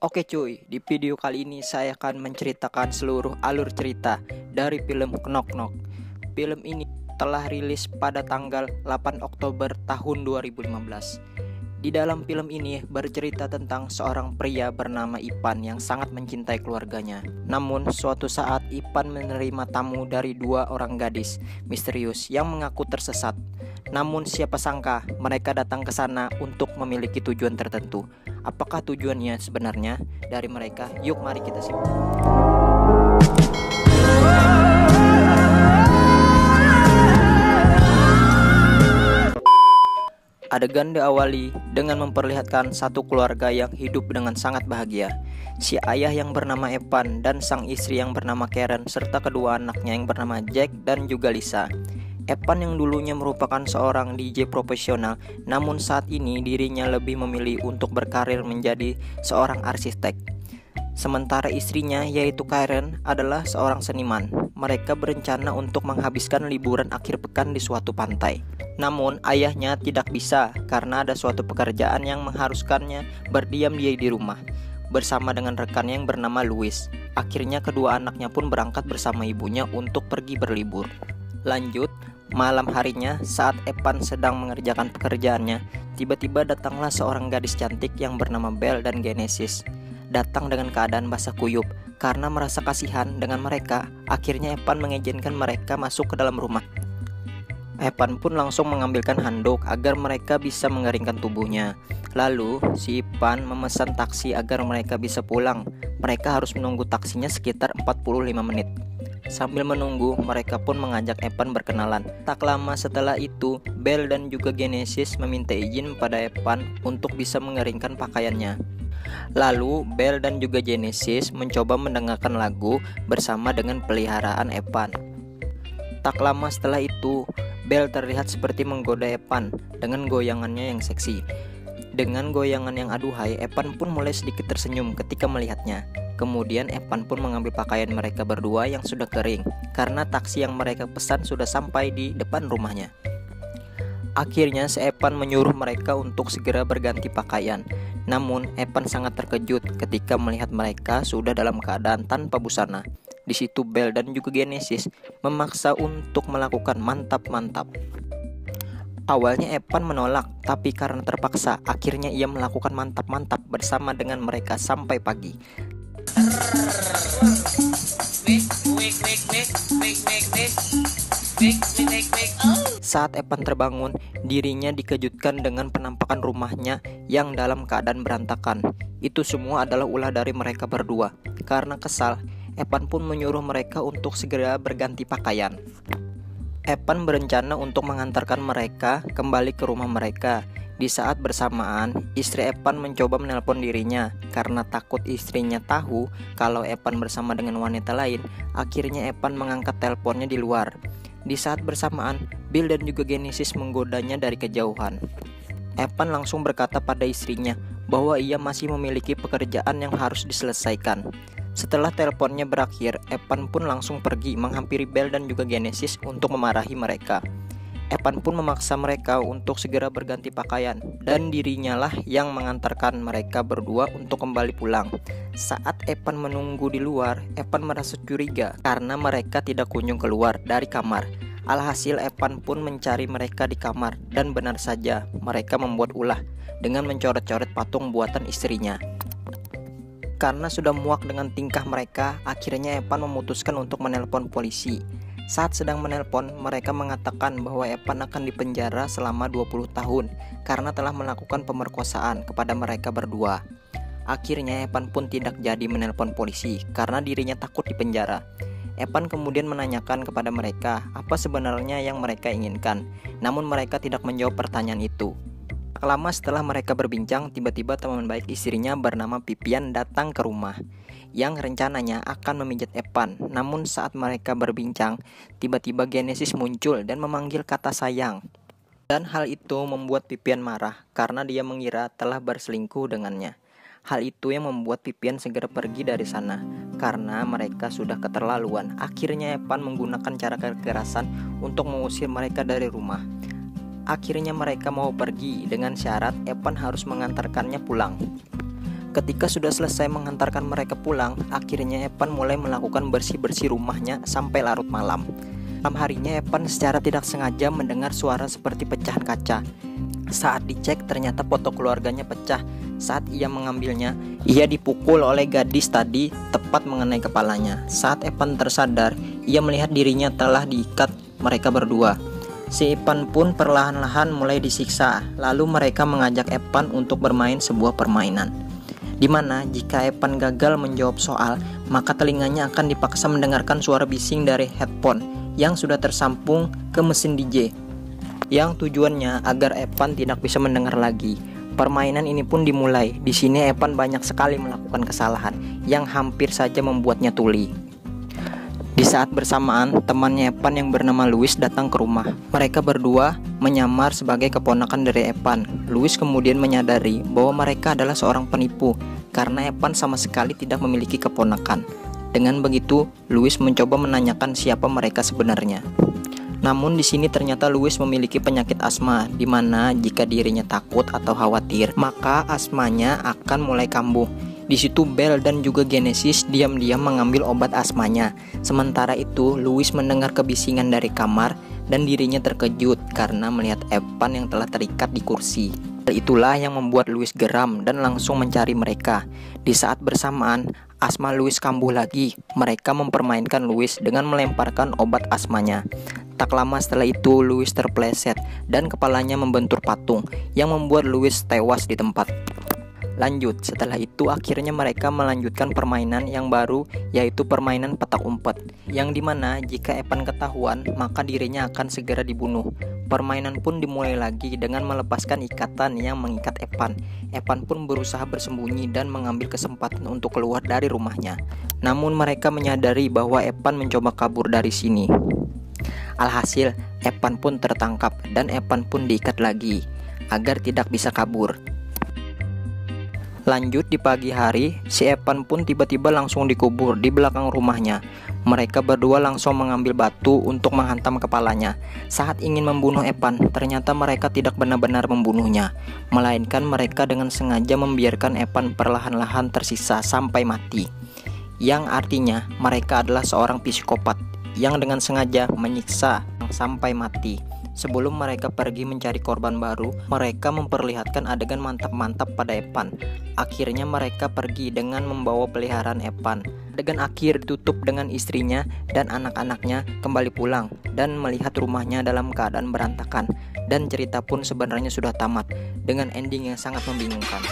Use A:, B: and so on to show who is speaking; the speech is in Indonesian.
A: Oke cuy, di video kali ini saya akan menceritakan seluruh alur cerita dari film Knock Knock. Film ini telah rilis pada tanggal 8 Oktober tahun 2015. Di dalam film ini bercerita tentang seorang pria bernama Ipan yang sangat mencintai keluarganya. Namun suatu saat Ipan menerima tamu dari dua orang gadis misterius yang mengaku tersesat. Namun siapa sangka mereka datang ke sana untuk memiliki tujuan tertentu. Apakah tujuannya sebenarnya dari mereka? Yuk mari kita simak. Adegan diawali dengan memperlihatkan satu keluarga yang hidup dengan sangat bahagia. Si ayah yang bernama Evan dan sang istri yang bernama Karen serta kedua anaknya yang bernama Jack dan juga Lisa. Evan yang dulunya merupakan seorang DJ profesional, namun saat ini dirinya lebih memilih untuk berkarir menjadi seorang arsitek. Sementara istrinya yaitu Karen adalah seorang seniman. Mereka berencana untuk menghabiskan liburan akhir pekan di suatu pantai. Namun ayahnya tidak bisa karena ada suatu pekerjaan yang mengharuskannya berdiam diri di rumah bersama dengan rekannya yang bernama Louis. Akhirnya kedua anaknya pun berangkat bersama ibunya untuk pergi berlibur. Lanjut, malam harinya saat Evan sedang mengerjakan pekerjaannya, tiba-tiba datanglah seorang gadis cantik yang bernama Belle dan Genesis. Datang dengan keadaan basah kuyup. Karena merasa kasihan dengan mereka, akhirnya Evan mengizinkan mereka masuk ke dalam rumah. Evan pun langsung mengambilkan handuk agar mereka bisa mengeringkan tubuhnya. Lalu si Evan memesan taksi agar mereka bisa pulang. Mereka harus menunggu taksinya sekitar 45 menit. Sambil menunggu, mereka pun mengajak Evan berkenalan. Tak lama setelah itu, Belle dan juga Genesis meminta izin pada Evan untuk bisa mengeringkan pakaiannya. Lalu Belle dan juga Genesis mencoba mendengarkan lagu bersama dengan peliharaan Evan. Tak lama setelah itu, Belle terlihat seperti menggoda Evan dengan goyangannya yang seksi. Dengan goyangan yang aduhai, Evan pun mulai sedikit tersenyum ketika melihatnya. Kemudian Evan pun mengambil pakaian mereka berdua yang sudah kering karena taksi yang mereka pesan sudah sampai di depan rumahnya. Akhirnya si Evan menyuruh mereka untuk segera berganti pakaian. Namun Evan sangat terkejut ketika melihat mereka sudah dalam keadaan tanpa busana. Di situ Belle dan juga Genesis memaksa untuk melakukan mantap-mantap. Awalnya Evan menolak, tapi karena terpaksa, akhirnya ia melakukan mantap-mantap bersama dengan mereka sampai pagi. Saat Evan terbangun, dirinya dikejutkan dengan penampakan rumahnya yang dalam keadaan berantakan. Itu semua adalah ulah dari mereka berdua. Karena kesal, Evan pun menyuruh mereka untuk segera berganti pakaian. Evan berencana untuk mengantarkan mereka kembali ke rumah mereka. Di saat bersamaan, istri Evan mencoba menelpon dirinya. Karena takut istrinya tahu kalau Evan bersama dengan wanita lain, akhirnya Evan mengangkat teleponnya di luar. Di saat bersamaan, Bill dan juga Genesis menggodanya dari kejauhan. Evan langsung berkata pada istrinya bahwa ia masih memiliki pekerjaan yang harus diselesaikan. Setelah teleponnya berakhir, Evan pun langsung pergi menghampiri Belle dan juga Genesis untuk memarahi mereka. Evan pun memaksa mereka untuk segera berganti pakaian dan dirinya lah yang mengantarkan mereka berdua untuk kembali pulang. Saat Evan menunggu di luar, Evan merasa curiga karena mereka tidak kunjung keluar dari kamar. Alhasil Evan pun mencari mereka di kamar dan benar saja mereka membuat ulah dengan mencoret-coret patung buatan istrinya. Karena sudah muak dengan tingkah mereka, akhirnya Evan memutuskan untuk menelpon polisi. Saat sedang menelpon, mereka mengatakan bahwa Evan akan dipenjara selama 20 tahun karena telah melakukan pemerkosaan kepada mereka berdua. Akhirnya Evan pun tidak jadi menelpon polisi karena dirinya takut dipenjara. Evan kemudian menanyakan kepada mereka apa sebenarnya yang mereka inginkan, namun mereka tidak menjawab pertanyaan itu. Tak lama setelah mereka berbincang, tiba-tiba teman baik istrinya bernama Vivian datang ke rumah yang rencananya akan memijat Evan. Namun saat mereka berbincang, tiba-tiba Genesis muncul dan memanggil kata sayang. Dan hal itu membuat Vivian marah karena dia mengira telah berselingkuh dengannya. Hal itu yang membuat Vivian segera pergi dari sana karena mereka sudah keterlaluan. Akhirnya Evan menggunakan cara kekerasan untuk mengusir mereka dari rumah. Akhirnya mereka mau pergi dengan syarat Evan harus mengantarkannya pulang. Ketika sudah selesai menghantarkan mereka pulang, akhirnya Evan mulai melakukan bersih-bersih rumahnya sampai larut malam. Malam harinya Evan secara tidak sengaja mendengar suara seperti pecahan kaca. Saat dicek ternyata foto keluarganya pecah. Saat ia mengambilnya, ia dipukul oleh gadis tadi tepat mengenai kepalanya. Saat Evan tersadar, ia melihat dirinya telah diikat mereka berdua. Si Evan pun perlahan-lahan mulai disiksa. Lalu mereka mengajak Evan untuk bermain sebuah permainan, di mana jika Evan gagal menjawab soal, maka telinganya akan dipaksa mendengarkan suara bising dari headphone yang sudah tersambung ke mesin DJ, yang tujuannya agar Evan tidak bisa mendengar lagi. Permainan ini pun dimulai. Di sini Evan banyak sekali melakukan kesalahan yang hampir saja membuatnya tuli. Di saat bersamaan, temannya Evan yang bernama Louis datang ke rumah. Mereka berdua menyamar sebagai keponakan dari Evan. Louis kemudian menyadari bahwa mereka adalah seorang penipu karena Evan sama sekali tidak memiliki keponakan. Dengan begitu, Louis mencoba menanyakan siapa mereka sebenarnya. Namun di sini ternyata Louis memiliki penyakit asma, di mana jika dirinya takut atau khawatir, maka asmanya akan mulai kambuh. Di situ Belle dan juga Genesis diam-diam mengambil obat asmanya. Sementara itu, Louis mendengar kebisingan dari kamar dan dirinya terkejut karena melihat Evan yang telah terikat di kursi. Hal itulah yang membuat Louis geram dan langsung mencari mereka. Di saat bersamaan, asma Louis kambuh lagi. Mereka mempermainkan Louis dengan melemparkan obat asmanya. Tak lama setelah itu, Louis terpleset dan kepalanya membentur patung yang membuat Louis tewas di tempat. Lanjut, setelah itu akhirnya mereka melanjutkan permainan yang baru, yaitu permainan petak umpet, yang dimana jika Evan ketahuan maka dirinya akan segera dibunuh. Permainan pun dimulai lagi dengan melepaskan ikatan yang mengikat Evan. Evan pun berusaha bersembunyi dan mengambil kesempatan untuk keluar dari rumahnya. Namun mereka menyadari bahwa Evan mencoba kabur dari sini. Alhasil, Evan pun tertangkap dan Evan pun diikat lagi agar tidak bisa kabur. Lanjut di pagi hari, si Evan pun tiba-tiba langsung dikubur di belakang rumahnya. Mereka berdua langsung mengambil batu untuk menghantam kepalanya. Saat ingin membunuh Evan, ternyata mereka tidak benar-benar membunuhnya, melainkan mereka dengan sengaja membiarkan Evan perlahan-lahan tersisa sampai mati. Yang artinya mereka adalah seorang psikopat yang dengan sengaja menyiksa sampai mati. Sebelum mereka pergi mencari korban baru, mereka memperlihatkan adegan mantap-mantap pada Evan. Akhirnya mereka pergi dengan membawa peliharaan Evan. Adegan akhir ditutup dengan istrinya dan anak-anaknya kembali pulang dan melihat rumahnya dalam keadaan berantakan. Dan cerita pun sebenarnya sudah tamat dengan ending yang sangat membingungkan.